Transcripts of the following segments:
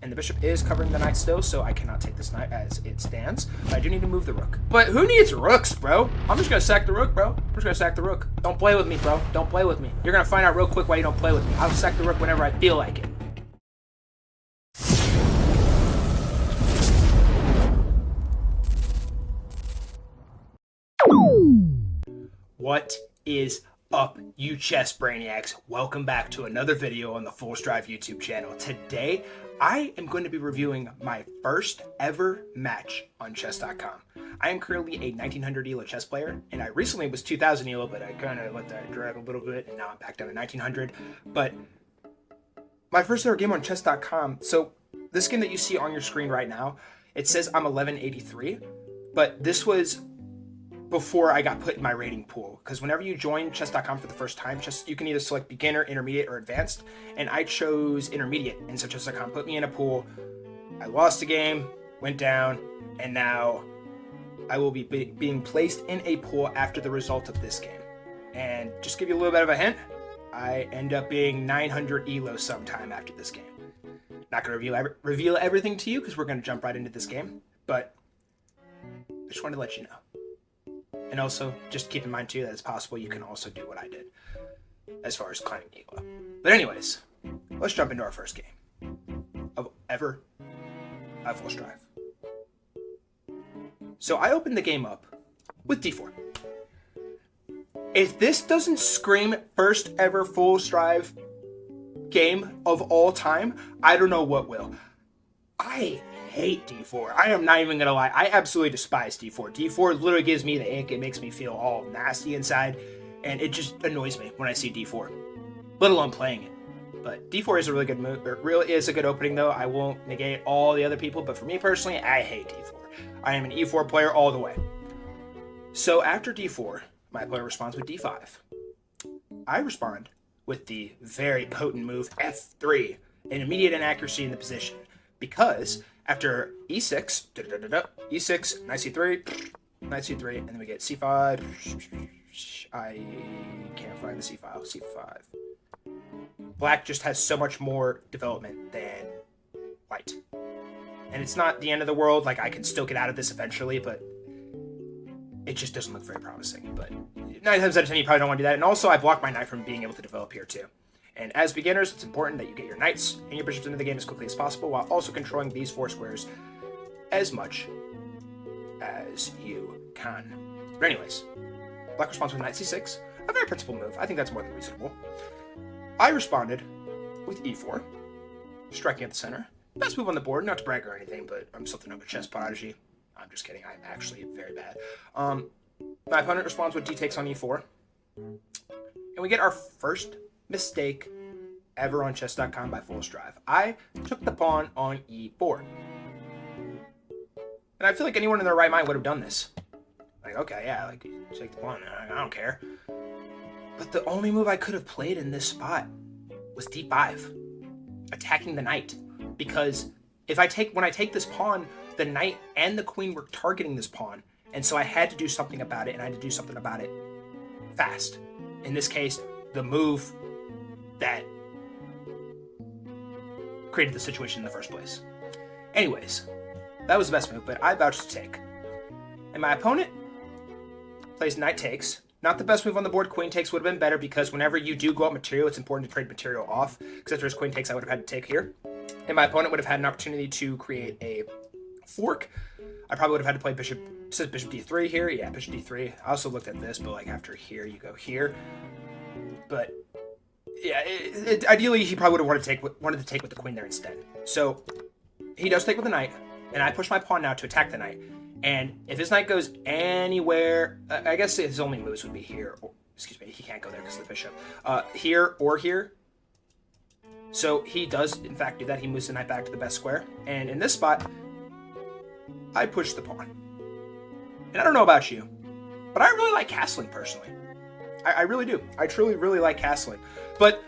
And the bishop is covering the knight still, so I cannot take this knight as it stands. But I do need to move the rook. But who needs rooks, bro? I'm just gonna sack the rook, bro. I'm just gonna sack the rook. Don't play with me, bro. Don't play with me. You're gonna find out real quick why you don't play with me. I'll sack the rook whenever I feel like it. What is up, you chess brainiacs? Welcome back to another video on the Full Strive YouTube channel. Today, I am going to be reviewing my first ever match on chess.com. I am currently a 1900 ELO chess player, and I recently was 2000 ELO, but I kind of let that drag a little bit, and now I'm back down to 1900. But my first ever game on chess.com, so this game that you see on your screen right now, it says I'm 1183, but this was before I got put in my rating pool, because whenever you join chess.com for the first time, you can either select beginner, intermediate, or advanced, and I chose intermediate, and so chess.com put me in a pool. I lost a game, went down, and now I will be being placed in a pool after the result of this game. And just give you a little bit of a hint, I end up being 900 ELO sometime after this game. Not going to reveal everything to you, because we're going to jump right into this game, but I just wanted to let you know. And also, just keep in mind, too, that it's possible you can also do what I did as far as climbing ELO. But anyways, let's jump into our first game of ever at Full Strive. So I opened the game up with d4. If this doesn't scream first ever Full Strive game of all time, I don't know what will. I hate d4. I am not even gonna lie. I absolutely despise d4. d4 literally gives me the ick. It makes me feel all nasty inside, and it just annoys me when I see d4, let alone playing it. But d4 is a really good move. It really is a good opening, though. I won't negate all the other people, but for me personally, I hate d4. I am an e4 player all the way. So after d4, my player responds with d5. I respond with the very potent move f3, an immediate inaccuracy in the position, because after e6, e6, knight c3, knight c3, and then we get c5. I can't find the c file. c5. Black just has so much more development than white. And it's not the end of the world. Like, I can still get out of this eventually, but it just doesn't look very promising. But 9 times out of 10, you probably don't want to do that. And also, I blocked my knight from being able to develop here, too. And as beginners, it's important that you get your knights and your bishops into the game as quickly as possible, while also controlling these 4 squares as much as you can. But anyways, black responds with knight c6, a very principled move. I think that's more than reasonable. I responded with e4, striking at the center. Best move on the board, not to brag or anything, but I'm something of a chess prodigy. I'm just kidding, I'm actually very bad. My opponent responds with d takes on e4, and we get our first mistake ever on chess.com by Full Strive. I took the pawn on e4. And I feel like anyone in their right mind would have done this. Like, okay, yeah, like, take the pawn, I don't care. But the only move I could have played in this spot was d5, attacking the knight. Because when I take this pawn, the knight and the queen were targeting this pawn. And so I had to do something about it, and I had to do something about it fast. In this case, the move that created the situation in the first place. Anyways, that was the best move, but I vouched to take. And my opponent plays knight takes. Not the best move on the board. Queen takes would have been better, because whenever you do go up material, it's important to trade material off. Because after his queen takes, I would have had to take here. And my opponent would have had an opportunity to create a fork. I probably would have had to play bishop, it says bishop d3 here. Yeah, bishop d3. I also looked at this, but like after here, you go here. But yeah, ideally, he probably would have wanted to take with the queen there instead. So he does take with the knight, and I push my pawn now to attack the knight. And if his knight goes anywhere, I guess his only moves would be here. Or, excuse me, he can't go there because of the bishop. Here or here. So he does, in fact, do that. He moves the knight back to the best square. And in this spot, I push the pawn. And I don't know about you, but I really like castling personally. I really do. I truly, really like castling. But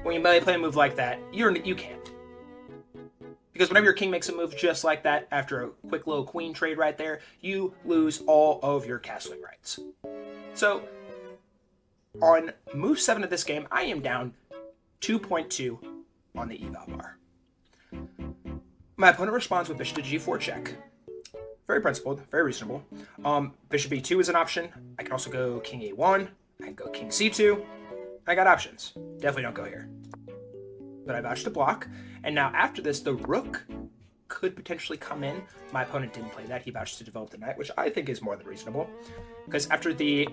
when you play a move like that, you can't. Because whenever your king makes a move just like that, after a quick little queen trade right there, you lose all of your castling rights. So, on move 7 of this game, I am down 2.2 on the eval bar. My opponent responds with bishop to g4 check. Very principled, very reasonable. Bishop e2 is an option. I can also go king e1. I can go king c2. I got options. Definitely don't go here. But I vouched to block. And now after this, the rook could potentially come in. My opponent didn't play that. He vouched to develop the knight, which I think is more than reasonable. Because after the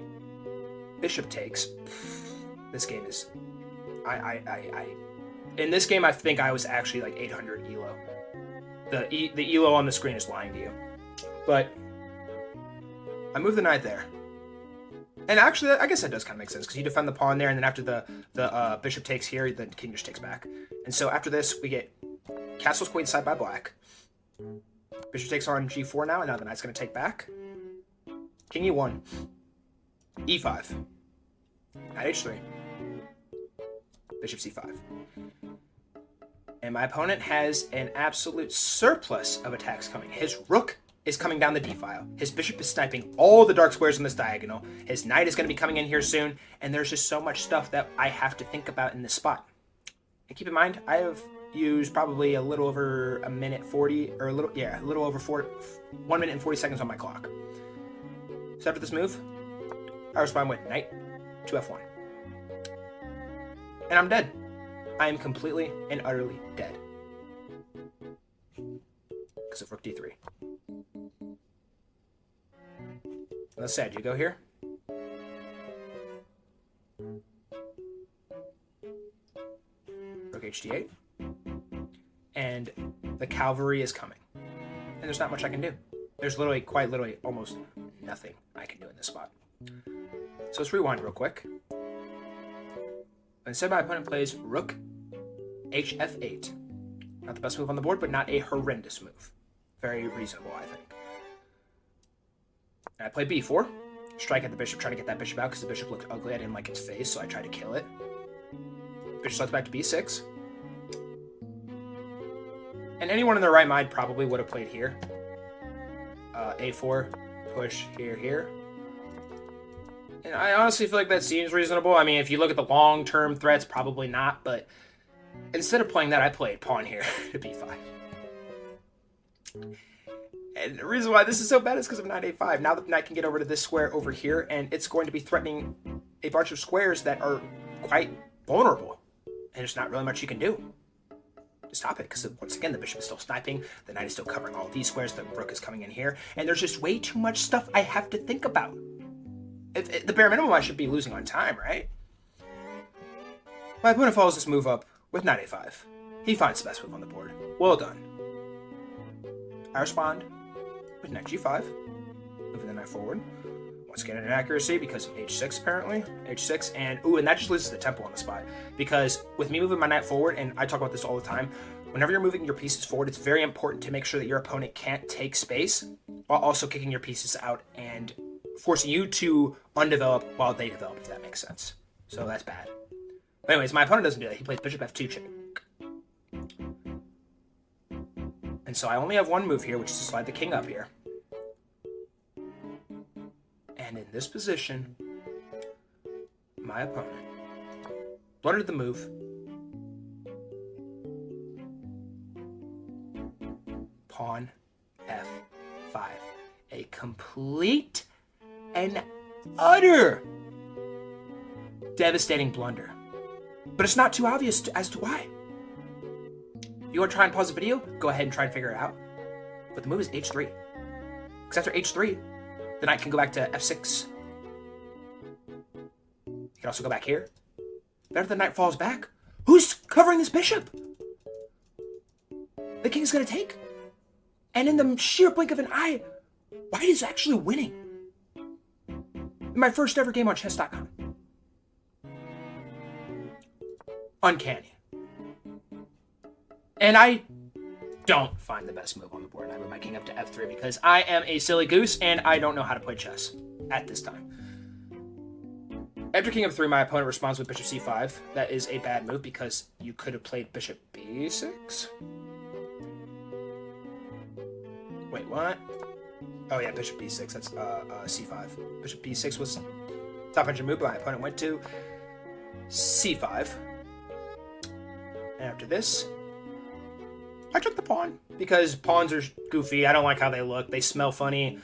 bishop takes, this game is... In this game, I think I was actually like 800 elo. The elo on the screen is lying to you. But I move the knight there. And actually, I guess that does kind of make sense, because you defend the pawn there, and then after the bishop takes here, the king just takes back. And so after this, we get castles queenside by black. Bishop takes on g4 now, and now the knight's going to take back. King e1. e5. Knight h3. Bishop c5. And my opponent has an absolute surplus of attacks coming. His rook is coming down the d-file. His bishop is sniping all the dark squares on this diagonal. His knight is going to be coming in here soon. And there's just so much stuff that I have to think about in this spot. And keep in mind, I have used probably a little over a minute 40, or a little over 1 minute and 40 seconds on my clock. So after this move, I respond with knight to f1. And I'm dead. I am completely and utterly dead. Because of rook d3. That's sad. You go here. Rook hd8. And the cavalry is coming. And there's not much I can do. There's literally, quite literally, almost nothing I can do in this spot. So let's rewind real quick. Instead, my opponent plays rook hf8. Not the best move on the board, but not a horrendous move. Very reasonable, I think. And I play b4. Strike at the bishop, trying to get that bishop out because the bishop looked ugly. I didn't like its face, so I tried to kill it. Bishop slides back to b6. And anyone in their right mind probably would have played here. A4, push here. And I honestly feel like that seems reasonable. I mean, if you look at the long-term threats, probably not. But instead of playing that, I played pawn here to b5. And the reason why this is so bad is because of knight a5. Now the knight can get over to this square over here, and it's going to be threatening a bunch of squares that are quite vulnerable. And there's not really much you can do to stop it, because once again, the bishop is still sniping, the knight is still covering all these squares, the rook is coming in here, and there's just way too much stuff I have to think about. At the bare minimum, I should be losing on time, right? My opponent follows this move up with knight a5. He finds the best move on the board. Well done. I respond with knight g5, moving the knight forward. Once again, an inaccuracy because of h6, apparently. h6, and that just loses the tempo on the spot. Because with me moving my knight forward, and I talk about this all the time, whenever you're moving your pieces forward, it's very important to make sure that your opponent can't take space, while also kicking your pieces out and forcing you to undevelop while they develop, if that makes sense. So that's bad. But anyways, my opponent doesn't do that. He plays bishop f2 check. And so I only have one move here, which is to slide the king up here. And in this position, my opponent blundered the move. Pawn f5. A complete and utter devastating blunder. But it's not too obvious as to why. You want to try and pause the video? Go ahead and try and figure it out. But the move is h3. Because after h3, the knight can go back to f6. You can also go back here. But after the knight falls back, who's covering this bishop? The king is going to take. And in the sheer blink of an eye, White is actually winning. In my first ever game on chess.com. Uncanny. And I don't find the best move on the board. I move my king up to f3 because I am a silly goose and I don't know how to play chess at this time. After king f3, my opponent responds with bishop c5. That is a bad move because you could have played bishop b6. Wait, what? Oh yeah, bishop b6. That's c5. Bishop b6 was top engine move, but my opponent went to c5. And after this, I took the pawn because pawns are goofy. I don't like how they look. They smell funny.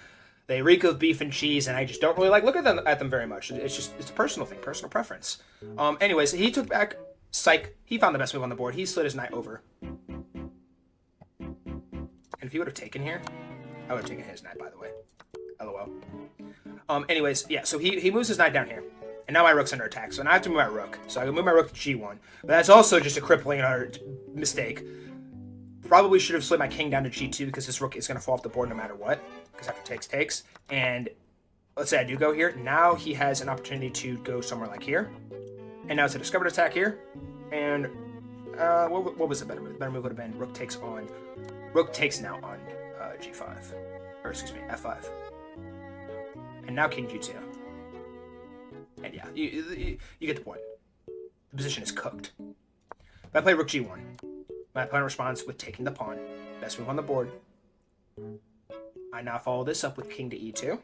They reek of beef and cheese, and I just don't really like looking at them very much. It's a personal thing, personal preference. Anyways, he took back. Psych. He found the best move on the board. He slid his knight over. And if he would have taken here, I would have taken his knight, by the way. LOL. Anyways, yeah, so he moves his knight down here. And now my rook's under attack, so now I have to move my rook. So I can move my rook to g1. But that's also just a crippling mistake. Probably should have slid my king down to g2 because this rook is going to fall off the board no matter what. Because after takes. And let's say I do go here. Now he has an opportunity to go somewhere like here. And now it's a discovered attack here. And what was the better move? The better move would have been rook takes now on g5. Or excuse me, f5. And now king g2. And yeah, you get the point. The position is cooked. If I play rook g1, my opponent responds with taking the pawn. Best move on the board. I now follow this up with king to e2.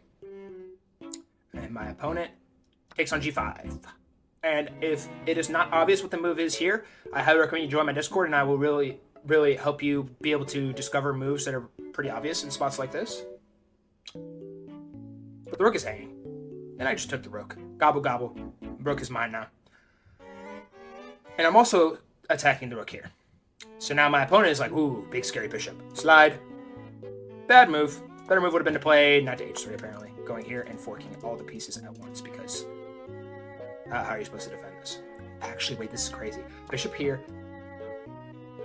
And my opponent takes on g5. And if it is not obvious what the move is here, I highly recommend you join my Discord, and I will really, really help you be able to discover moves that are pretty obvious in spots like this. But the rook is hanging. And I just took the rook. Gobble, gobble. Rook is mine now. And I'm also attacking the rook here. So now my opponent is like, ooh, big scary bishop. Slide. Bad move. Better move would have been to play knight to h3, apparently. Going here and forking all the pieces at once, because how are you supposed to defend this? Actually, wait, this is crazy. Bishop here.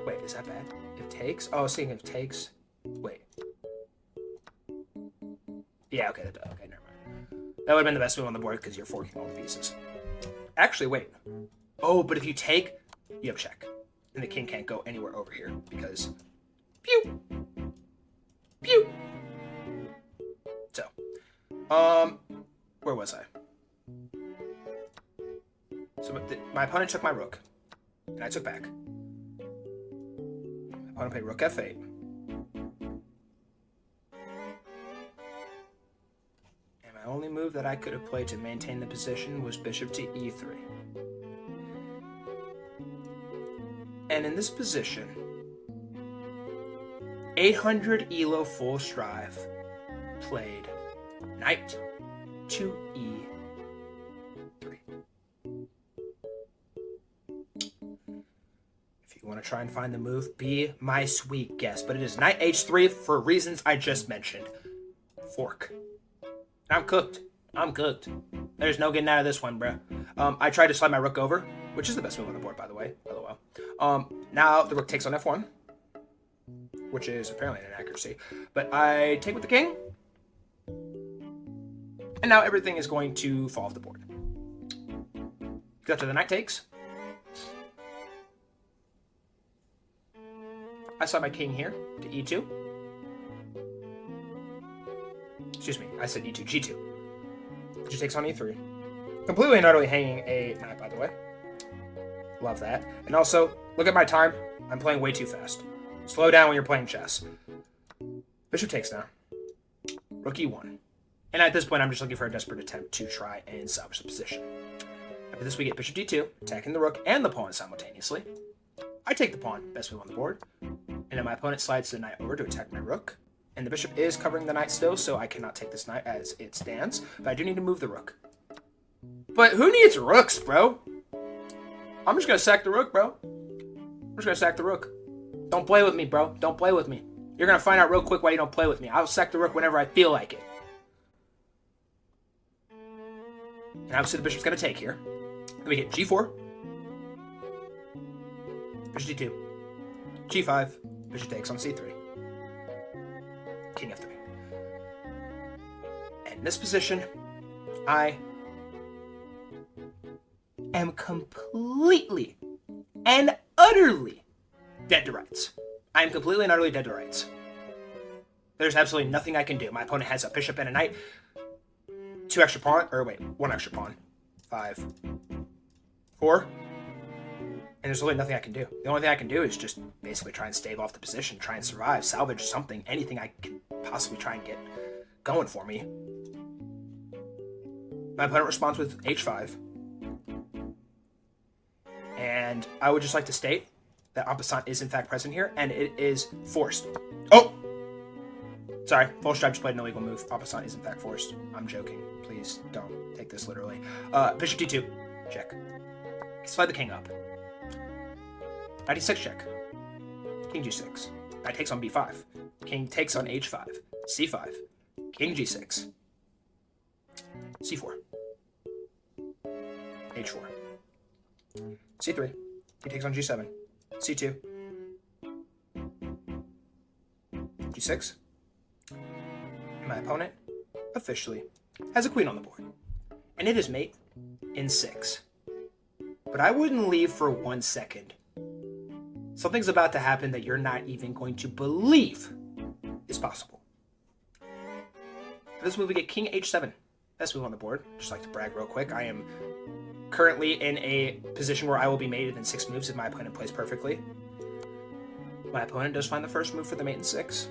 Wait, is that bad? If takes? Oh, I was thinking if takes. Wait. Yeah, okay, okay, never mind. That would have been the best move on the board because you're forking all the pieces. Actually, wait. Oh, but if you take, you have check. And the king can't go anywhere over here because... Pew! Pew! So, where was I? So my opponent took my rook, and I took back. My opponent played rook f8. And my only move that I could have played to maintain the position was bishop to e3. And in this position, 800 ELO full strive played knight to e3. If you want to try and find the move, be my sweet guest. But it is knight h3 for reasons I just mentioned. Fork. I'm cooked. I'm cooked. There's no getting out of this one, bro. I tried to slide my rook over, which is the best move on the board, by the way. LOL. Now the rook takes on f1, which is apparently an inaccuracy. But I take with the king. And now everything is going to fall off the board. Because after the knight takes, I slide my king here to e2. Excuse me, I said e2, g2. Which takes on e3. Completely and utterly hanging a knight, by the way. Love that. And also, look at my time. I'm playing way too fast. Slow down when you're playing chess. Bishop takes now. Rook e1. And at this point, I'm just looking for a desperate attempt to try and salvage the position. After this, we get bishop d2, attacking the rook and the pawn simultaneously. I take the pawn, best move on the board. And then my opponent slides the knight over to attack my rook. And the bishop is covering the knight still, so I cannot take this knight as it stands. But I do need to move the rook. But who needs rooks, bro? I'm just going to sack the rook, bro. I'm just going to sack the rook. Don't play with me, bro. Don't play with me. You're going to find out real quick why you don't play with me. I'll sack the rook whenever I feel like it. And obviously the bishop's going to take here. Then we get g4. Bishop d2. g5. Bishop takes on c3. King f3. And in this position, I am completely and utterly dead to rights. I am completely and utterly dead to rights. There's absolutely nothing I can do. My opponent has a bishop and a knight. One extra pawn. 5. 4. And there's really nothing I can do. The only thing I can do is just basically try and stave off the position, try and survive, salvage something, anything I can possibly try and get going for me. My opponent responds with h5. And I would just like to state that en passant is in fact present here, and it is forced. Oh! Sorry, full stripe just played an illegal move. En passant is in fact forced. I'm joking. Please don't take this literally. Bishop d2. Check. Slide the king up. Knight e6 check. King g6. Knight takes on b5. King takes on h5. c5. King g6. c4. h4. c3. He takes on g7. c2. g6. My opponent officially has a queen on the board. And it is mate in 6. But I wouldn't leave for 1 second. Something's about to happen that you're not even going to believe is possible. For this move, we get king h7. Best move on the board. Just like to brag real quick. I am currently in a position where I will be mated in 6 moves if my opponent plays perfectly. My opponent does find the first move for the mate in 6.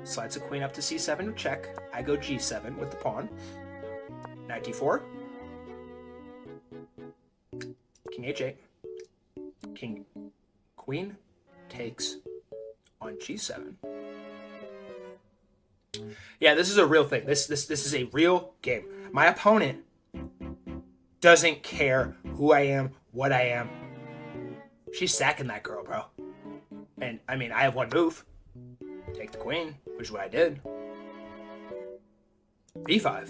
Slides the queen up to c7 to check. I go g7 with the pawn. Knight d4. King h8. King queen takes on g7. Yeah, this is a real thing. This is a real game. My opponent doesn't care who I am, what I am. She's sacking that girl, bro. And I mean, I have 1 move. Take the queen, which is what I did. b5.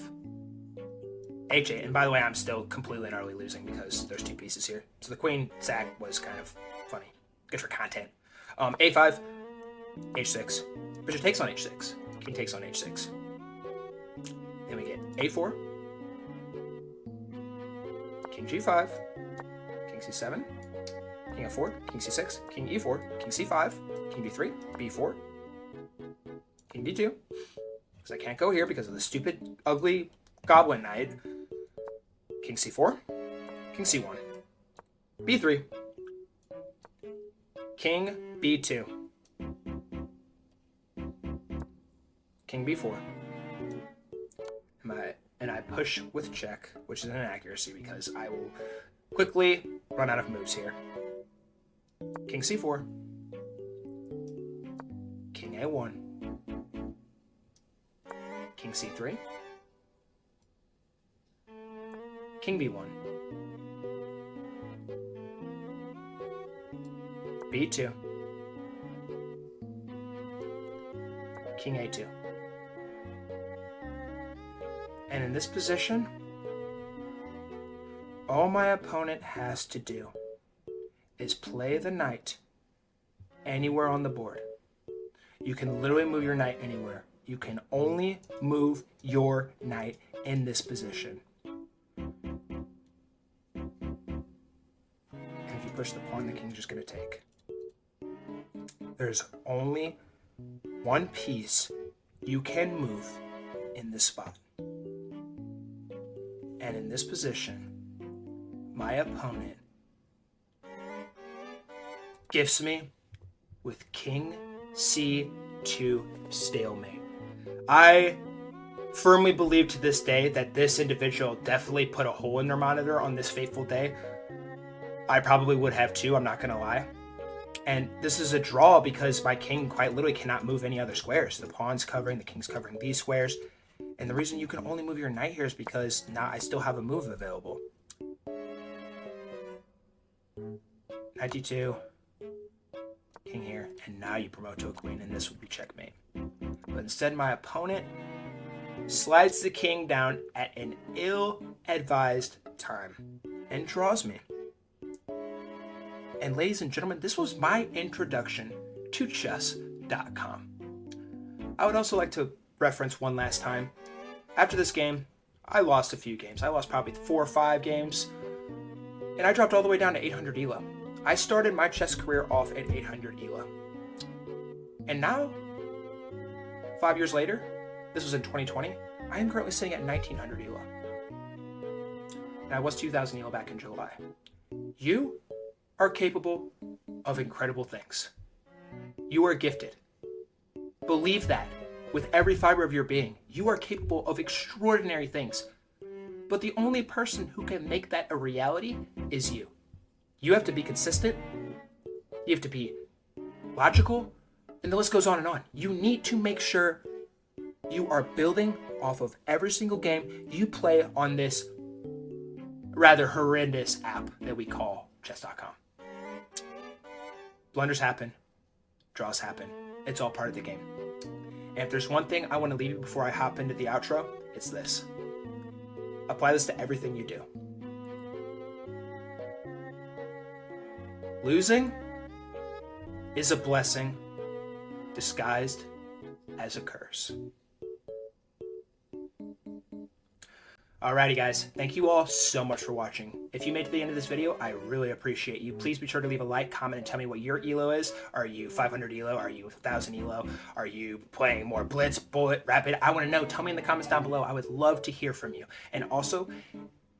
h8. And by the way, I'm still completely and utterly losing because there's 2 pieces here. So the queen sack was kind of funny. Good for content. a5. h6. Bishop takes on h6. King takes on h6. Then we get a4. King g5. King c7. King f4. King c6. King e4. King c5. King d3. b4. King d2. Because I can't go here because of the stupid, ugly goblin knight. King c4. King c1. b3. King b2. King b4. And I push with check, which is an inaccuracy because I will quickly run out of moves here. King c4. King a1. King c3. King b1. b2. King a2. And in this position, all my opponent has to do is play the knight anywhere on the board. You can literally move your knight anywhere. You can only move your knight in this position. And if you push the pawn, the king's just going to take. There's only 1 piece you can move in this spot. And in this position, my opponent gifts me with King C2 stalemate. I firmly believe to this day that this individual definitely put a hole in their monitor on this fateful day. I probably would have too, I'm not going to lie. And this is a draw because my king quite literally cannot move any other squares. The pawn's covering, the king's covering these squares. And the reason you can only move your knight here is because now I still have a move available. Knight d2, king here, and now you promote to a queen, and this would be checkmate. But instead, my opponent slides the king down at an ill-advised time and draws me. And ladies and gentlemen, this was my introduction to chess.com. I would also like to reference one last time. After this game, I lost a few games. I lost probably 4 or 5 games, and I dropped all the way down to 800 ELO. I started my chess career off at 800 ELO. And now, 5 years later, this was in 2020, I am currently sitting at 1900 ELO. And I was 2000 ELO back in July. You are capable of incredible things. You are gifted. Believe that with every fiber of your being. You are capable of extraordinary things. But the only person who can make that a reality is you. You have to be consistent. You have to be logical, and the list goes on and on. You need to make sure you are building off of every single game you play on this rather horrendous app that we call chess.com. Blunders happen, draws happen. It's all part of the game. And if there's one thing I want to leave you before I hop into the outro, it's this. Apply this to everything you do. Losing is a blessing disguised as a curse. Alrighty guys, thank you all so much for watching. If you made it to the end of this video, I really appreciate you. Please be sure to leave a like, comment, and tell me what your ELO is. Are you 500 ELO? Are you 1000 ELO? Are you playing more Blitz, Bullet, Rapid? I want to know. Tell me in the comments down below. I would love to hear from you. And also,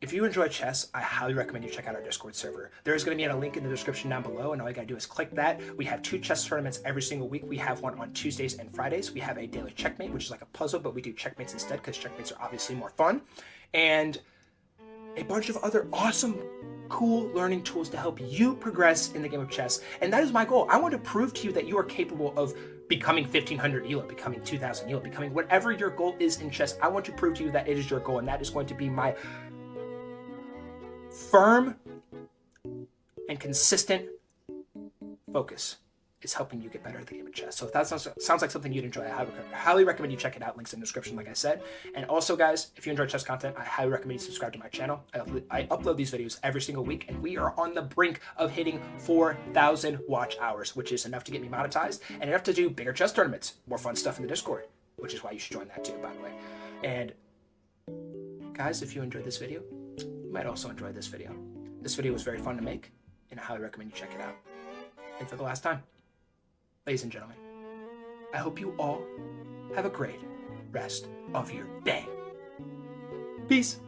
if you enjoy chess, I highly recommend you check out our Discord server. There is going to be a link in the description down below, and all you got to do is click that. We have 2 chess tournaments every single week. We have one on Tuesdays and Fridays. We have a daily checkmate, which is like a puzzle, but we do checkmates instead because checkmates are obviously more fun. And a bunch of other awesome, cool learning tools to help you progress in the game of chess. And that is my goal. I want to prove to you that you are capable of becoming 1500 ELO, becoming 2000 ELO, becoming whatever your goal is in chess. I want to prove to you that it is your goal, and that is going to be my firm and consistent focus is helping you get better at the game of chess. So if that sounds like something you'd enjoy, I highly recommend you check it out. Links in the description, like I said. And also, guys, if you enjoy chess content, I highly recommend you subscribe to my channel. I upload these videos every single week, and we are on the brink of hitting 4,000 watch hours, which is enough to get me monetized and enough to do bigger chess tournaments, more fun stuff in the Discord, which is why you should join that too, by the way. And guys, if you enjoyed this video, you might also enjoy this video. This video was very fun to make, and I highly recommend you check it out. And for the last time, ladies and gentlemen, I hope you all have a great rest of your day. Peace.